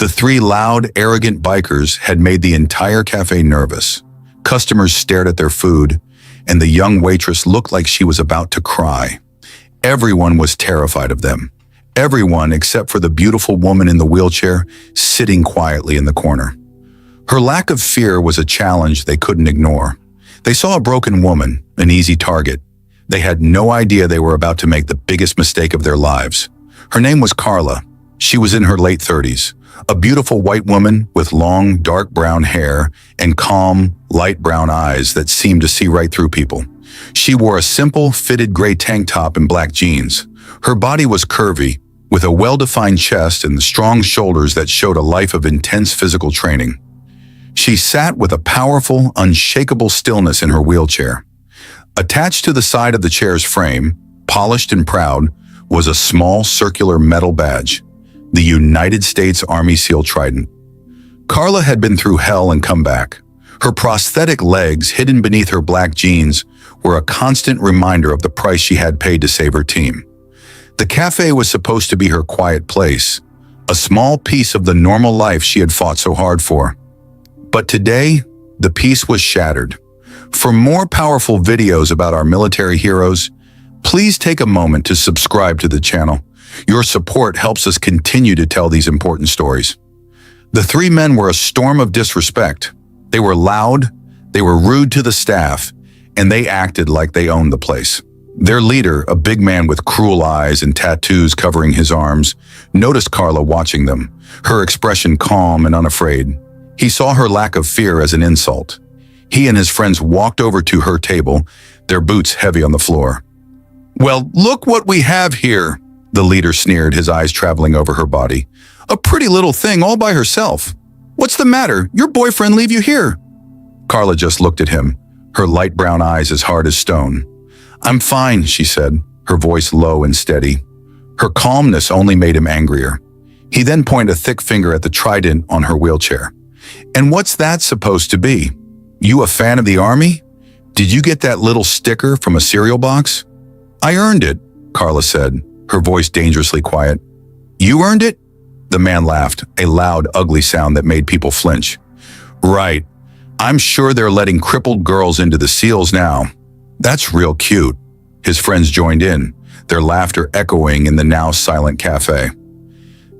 The three loud, arrogant bikers had made the entire cafe nervous. Customers stared at their food, and the young waitress looked like she was about to cry. Everyone was terrified of them. Everyone except for the beautiful woman in the wheelchair sitting quietly in the corner. Her lack of fear was a challenge they couldn't ignore. They saw a broken woman, an easy target. They had no idea they were about to make the biggest mistake of their lives. Her name was Carla. She was in her late 30s, a beautiful white woman with long, dark brown hair and calm, light brown eyes that seemed to see right through people. She wore a simple, fitted gray tank top and black jeans. Her body was curvy, with a well-defined chest and strong shoulders that showed a life of intense physical training. She sat with a powerful, unshakable stillness in her wheelchair. Attached to the side of the chair's frame, polished and proud, was a small circular metal badge, the United States Army SEAL Trident. Carla had been through hell and come back. Her prosthetic legs, hidden beneath her black jeans, were a constant reminder of the price she had paid to save her team. The cafe was supposed to be her quiet place, a small piece of the normal life she had fought so hard for. But today, the peace was shattered. For more powerful videos about our military heroes, please take a moment to subscribe to the channel. Your support helps us continue to tell these important stories. The three men were a storm of disrespect. They were loud, they were rude to the staff, and they acted like they owned the place. Their leader, a big man with cruel eyes and tattoos covering his arms, noticed Carla watching them, her expression calm and unafraid. He saw her lack of fear as an insult. He and his friends walked over to her table, their boots heavy on the floor. "Well, look what we have here," the leader sneered, his eyes traveling over her body. "A pretty little thing all by herself. What's the matter? Your boyfriend leave you here?" Carla just looked at him, her light brown eyes as hard as stone. "I'm fine," she said, her voice low and steady. Her calmness only made him angrier. He then pointed a thick finger at the trident on her wheelchair. "And what's that supposed to be? You a fan of the Army? Did you get that little sticker from a cereal box?" "I earned it," Carla said, her voice dangerously quiet. "You earned it?" The man laughed, a loud, ugly sound that made people flinch. "Right. I'm sure they're letting crippled girls into the SEALs now. That's real cute." His friends joined in, their laughter echoing in the now silent cafe.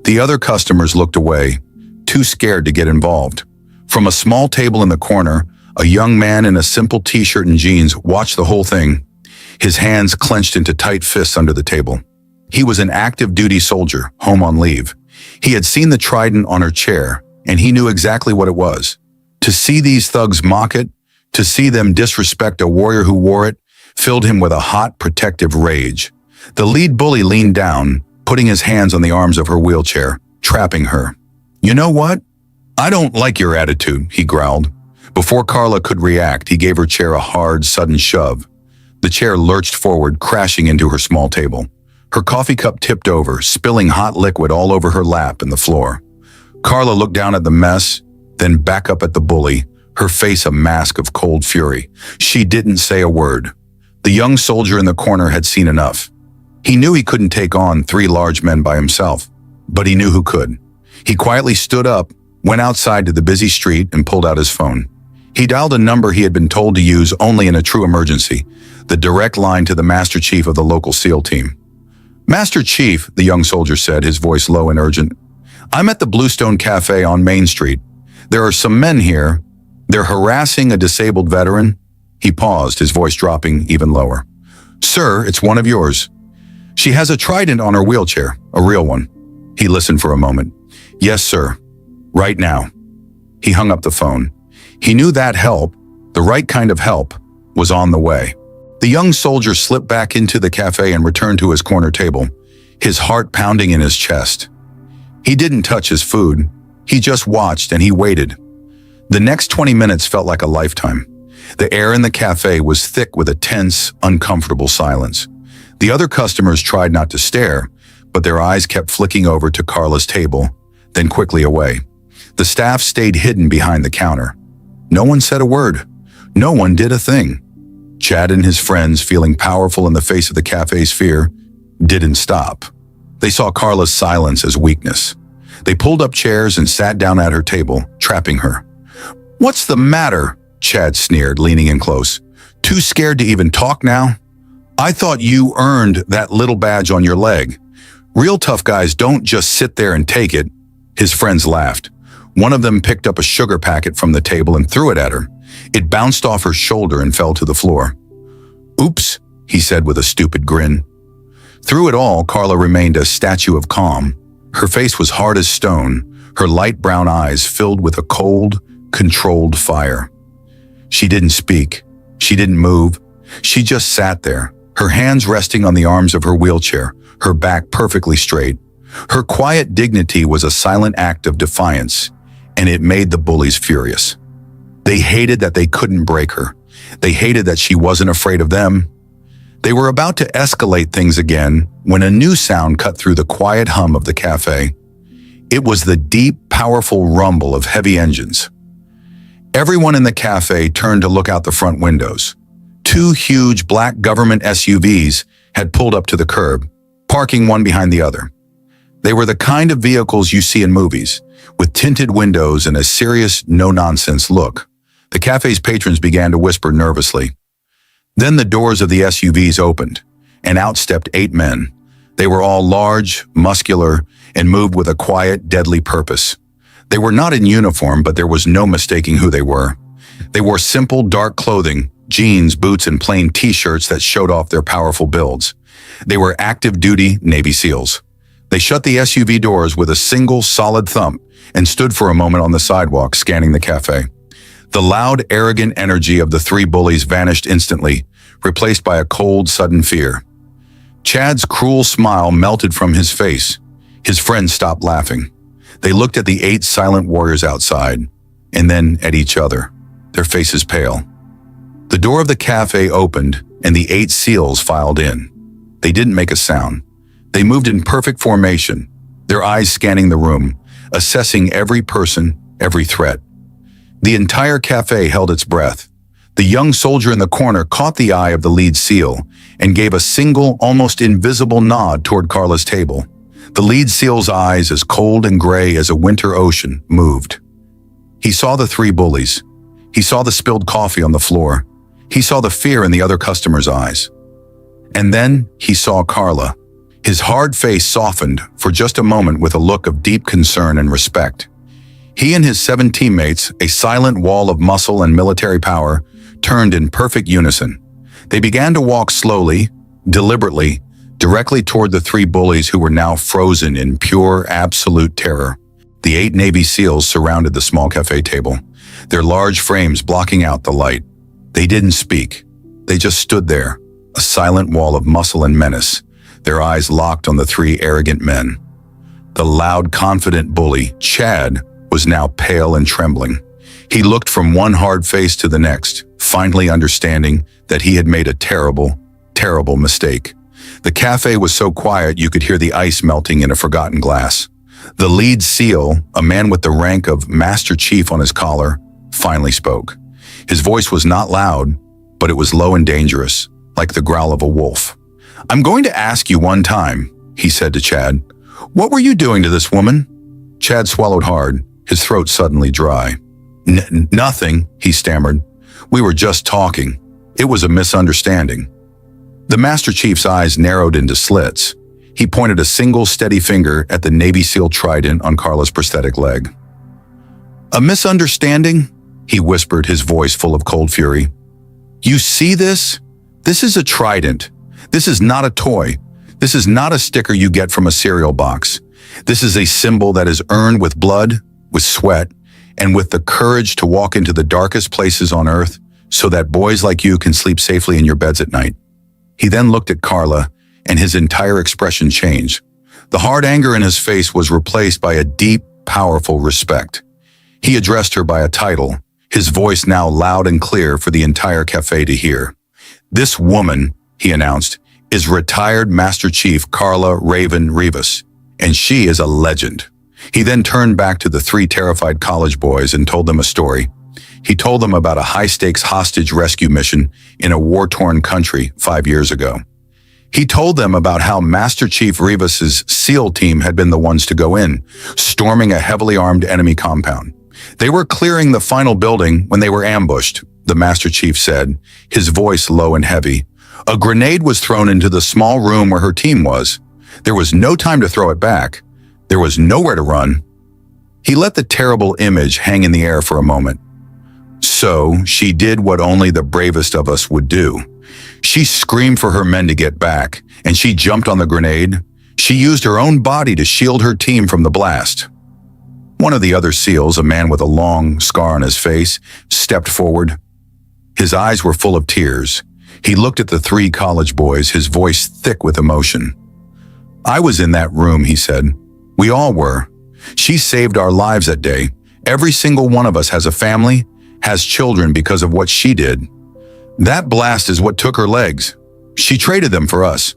The other customers looked away, too scared to get involved. From a small table in the corner, a young man in a simple t-shirt and jeans watched the whole thing, his hands clenched into tight fists under the table. He was an active duty soldier, home on leave. He had seen the trident on her chair, and he knew exactly what it was. To see these thugs mock it, to see them disrespect a warrior who wore it, filled him with a hot, protective rage. The lead bully leaned down, putting his hands on the arms of her wheelchair, trapping her. "You know what? I don't like your attitude," he growled. Before Carla could react, he gave her chair a hard, sudden shove. The chair lurched forward, crashing into her small table. Her coffee cup tipped over, spilling hot liquid all over her lap and the floor. Carla looked down at the mess, then back up at the bully, her face a mask of cold fury. She didn't say a word. The young soldier in the corner had seen enough. He knew he couldn't take on three large men by himself, but he knew who could. He quietly stood up, went outside to the busy street, and pulled out his phone. He dialed a number he had been told to use only in a true emergency, the direct line to the Master Chief of the local SEAL team. "Master Chief," the young soldier said, his voice low and urgent, "I'm at the Bluestone Cafe on Main Street. There are some men here. They're harassing a disabled veteran." He paused, his voice dropping even lower. "Sir, it's one of yours. She has a trident on her wheelchair, a real one." He listened for a moment. "Yes, sir. Right now." He hung up the phone. He knew that help, the right kind of help, was on the way. The young soldier slipped back into the cafe and returned to his corner table, his heart pounding in his chest. He didn't touch his food. He just watched and he waited. The next 20 minutes felt like a lifetime. The air in the cafe was thick with a tense, uncomfortable silence. The other customers tried not to stare, but their eyes kept flicking over to Carla's table, then quickly away. The staff stayed hidden behind the counter. No one said a word. No one did a thing. Chad and his friends, feeling powerful in the face of the cafe's fear, didn't stop. They saw Carla's silence as weakness. They pulled up chairs and sat down at her table, trapping her. "What's the matter?" Chad sneered, leaning in close. "Too scared to even talk now? I thought you earned that little badge on your leg. Real tough guys don't just sit there and take it." His friends laughed. One of them picked up a sugar packet from the table and threw it at her. It bounced off her shoulder and fell to the floor. "Oops," he said with a stupid grin. Through it all, Carla remained a statue of calm. Her face was hard as stone, her light brown eyes filled with a cold, controlled fire. She didn't speak. She didn't move. She just sat there, her hands resting on the arms of her wheelchair, her back perfectly straight. Her quiet dignity was a silent act of defiance, and it made the bullies furious. They hated that they couldn't break her. They hated that she wasn't afraid of them. They were about to escalate things again when a new sound cut through the quiet hum of the cafe. It was the deep, powerful rumble of heavy engines. Everyone in the cafe turned to look out the front windows. Two huge black government SUVs had pulled up to the curb, parking one behind the other. They were the kind of vehicles you see in movies, with tinted windows and a serious, no-nonsense look. The cafe's patrons began to whisper nervously. Then the doors of the SUVs opened, and out stepped 8 men. They were all large, muscular, and moved with a quiet, deadly purpose. They were not in uniform, but there was no mistaking who they were. They wore simple, dark clothing, jeans, boots, and plain t-shirts that showed off their powerful builds. They were active-duty Navy SEALs. They shut the SUV doors with a single, solid thump and stood for a moment on the sidewalk, scanning the cafe. The loud, arrogant energy of the 3 bullies vanished instantly, replaced by a cold, sudden fear. Chad's cruel smile melted from his face. His friends stopped laughing. They looked at the 8 silent warriors outside, and then at each other, their faces pale. The door of the cafe opened, and the 8 SEALs filed in. They didn't make a sound. They moved in perfect formation, their eyes scanning the room, assessing every person, every threat. The entire cafe held its breath. The young soldier in the corner caught the eye of the lead SEAL and gave a single, almost invisible nod toward Carla's table. The lead SEAL's eyes, as cold and gray as a winter ocean, moved. He saw the 3 bullies. He saw the spilled coffee on the floor. He saw the fear in the other customers' eyes. And then he saw Carla. His hard face softened for just a moment with a look of deep concern and respect. He and his 7 teammates, a silent wall of muscle and military power, turned in perfect unison. They began to walk slowly, deliberately, directly toward the 3 bullies who were now frozen in pure, absolute terror. The 8 Navy SEALs surrounded the small cafe table, their large frames blocking out the light. They didn't speak. They just stood there, a silent wall of muscle and menace, their eyes locked on the 3 arrogant men. The loud, confident bully, Chad, was now pale and trembling. He looked from one hard face to the next, finally understanding that he had made a terrible, terrible mistake. The cafe was so quiet you could hear the ice melting in a forgotten glass. The lead SEAL, a man with the rank of Master Chief on his collar, finally spoke. His voice was not loud, but it was low and dangerous, like the growl of a wolf. "I'm going to ask you one time," he said to Chad. "What were you doing to this woman?" Chad swallowed hard, his throat suddenly dry. Nothing, he stammered. "We were just talking. It was a misunderstanding." The Master Chief's eyes narrowed into slits. He pointed a single steady finger at the Navy SEAL trident on Carla's prosthetic leg. "A misunderstanding?" he whispered, his voice full of cold fury. "You see this? This is a trident. This is not a toy. This is not a sticker you get from a cereal box. This is a symbol that is earned with blood, with sweat, and with the courage to walk into the darkest places on earth so that boys like you can sleep safely in your beds at night." He then looked at Carla, and his entire expression changed. The hard anger in his face was replaced by a deep, powerful respect. He addressed her by a title, his voice now loud and clear for the entire cafe to hear. "This woman," he announced, "is retired Master Chief Carla Raven Rivas, and she is a legend." He then turned back to the 3 terrified college boys and told them a story. He told them about a high-stakes hostage rescue mission in a war-torn country 5 years ago. He told them about how Master Chief Rivas's SEAL team had been the ones to go in, storming a heavily armed enemy compound. They were clearing the final building when they were ambushed, the Master Chief said, his voice low and heavy. A grenade was thrown into the small room where her team was. There was no time to throw it back. There was nowhere to run. He let the terrible image hang in the air for a moment. So she did what only the bravest of us would do. She screamed for her men to get back, and she jumped on the grenade. She used her own body to shield her team from the blast. One of the other SEALs, a man with a long scar on his face, stepped forward. His eyes were full of tears. He looked at the three college boys, his voice thick with emotion. I was in that room, he said. We all were. She saved our lives that day. Every single one of us has a family, has children because of what she did. That blast is what took her legs. She traded them for us.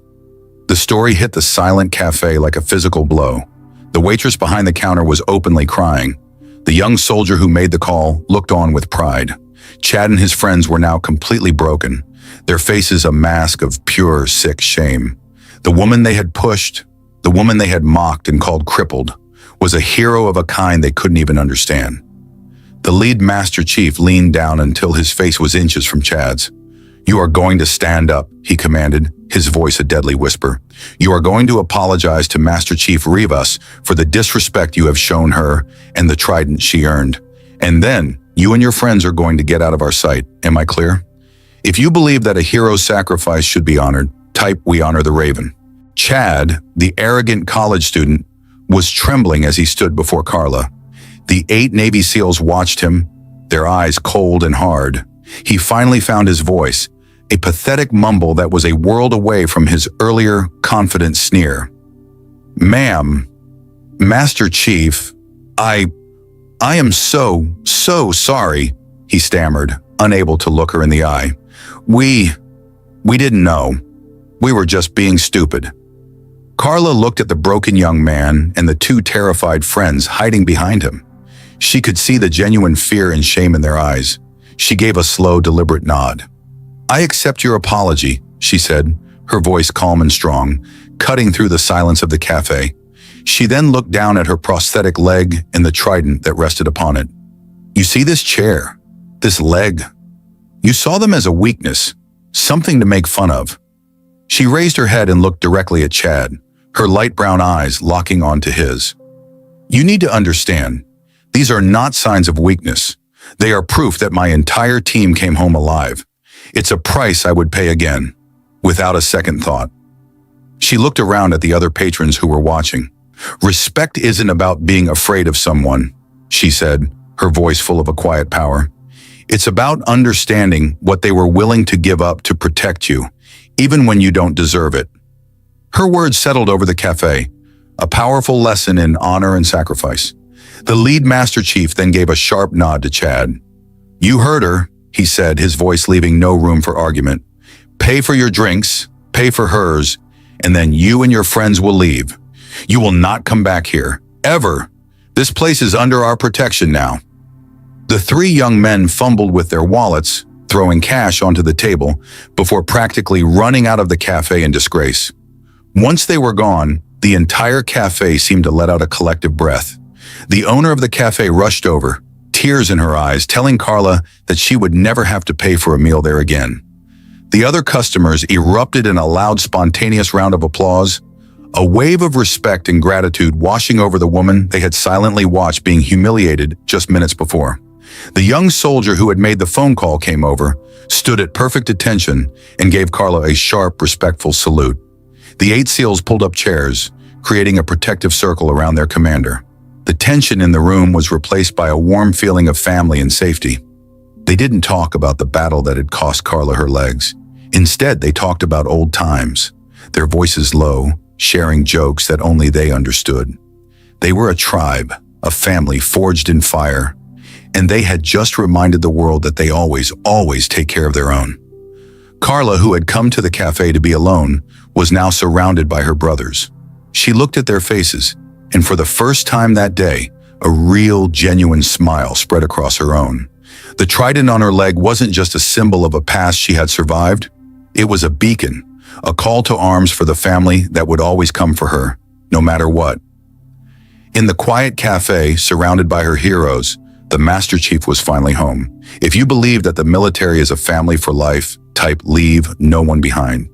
The story hit the silent cafe like a physical blow. The waitress behind the counter was openly crying. The young soldier who made the call looked on with pride. Chad and his friends were now completely broken, their faces a mask of pure, sick shame. The woman they had pushed, the woman they had mocked and called crippled, was a hero of a kind they couldn't even understand. The lead Master Chief leaned down until his face was inches from Chad's. You are going to stand up, he commanded, his voice a deadly whisper. You are going to apologize to Master Chief Rivas for the disrespect you have shown her and the trident she earned. And then, you and your friends are going to get out of our sight. Am I clear? If you believe that a hero's sacrifice should be honored, type "We honor the Raven." Chad, the arrogant college student, was trembling as he stood before Carla. The 8 Navy SEALs watched him, their eyes cold and hard. He finally found his voice, a pathetic mumble that was a world away from his earlier confident sneer. Ma'am, Master Chief, I am so sorry, he stammered, unable to look her in the eye. We didn't know. We were just being stupid. Carla looked at the broken young man and the 2 terrified friends hiding behind him. She could see the genuine fear and shame in their eyes. She gave a slow, deliberate nod. I accept your apology, she said, her voice calm and strong, cutting through the silence of the cafe. She then looked down at her prosthetic leg and the trident that rested upon it. You see this chair, this leg? You saw them as a weakness, something to make fun of. She raised her head and looked directly at Chad, her light brown eyes locking onto his. You need to understand, these are not signs of weakness. They are proof that my entire team came home alive. It's a price I would pay again, without a second thought. She looked around at the other patrons who were watching. Respect isn't about being afraid of someone, she said, her voice full of a quiet power. It's about understanding what they were willing to give up to protect you, even when you don't deserve it. Her words settled over the cafe, a powerful lesson in honor and sacrifice. The lead Master Chief then gave a sharp nod to Chad. You heard her, he said, his voice leaving no room for argument. Pay for your drinks, pay for hers, and then you and your friends will leave. You will not come back here, ever. This place is under our protection now. The 3 young men fumbled with their wallets, throwing cash onto the table, before practically running out of the cafe in disgrace. Once they were gone, the entire cafe seemed to let out a collective breath. The owner of the cafe rushed over, tears in her eyes, telling Carla that she would never have to pay for a meal there again. The other customers erupted in a loud, spontaneous round of applause, a wave of respect and gratitude washing over the woman they had silently watched being humiliated just minutes before. The young soldier who had made the phone call came over, stood at perfect attention, and gave Carla a sharp, respectful salute. The 8 SEALs pulled up chairs, creating a protective circle around their commander. The tension in the room was replaced by a warm feeling of family and safety. They didn't talk about the battle that had cost Carla her legs. Instead, they talked about old times, their voices low, sharing jokes that only they understood. They were a tribe, a family forged in fire, and they had just reminded the world that they always take care of their own. Carla, who had come to the cafe to be alone, was now surrounded by her brothers. She looked at their faces, and for the first time that day, a real, genuine smile spread across her own. The trident on her leg wasn't just a symbol of a past she had survived. It was a beacon, a call to arms for the family that would always come for her, no matter what. In the quiet cafe, surrounded by her heroes, the Master Chief was finally home. If you believe that the military is a family for life, type leave no one behind.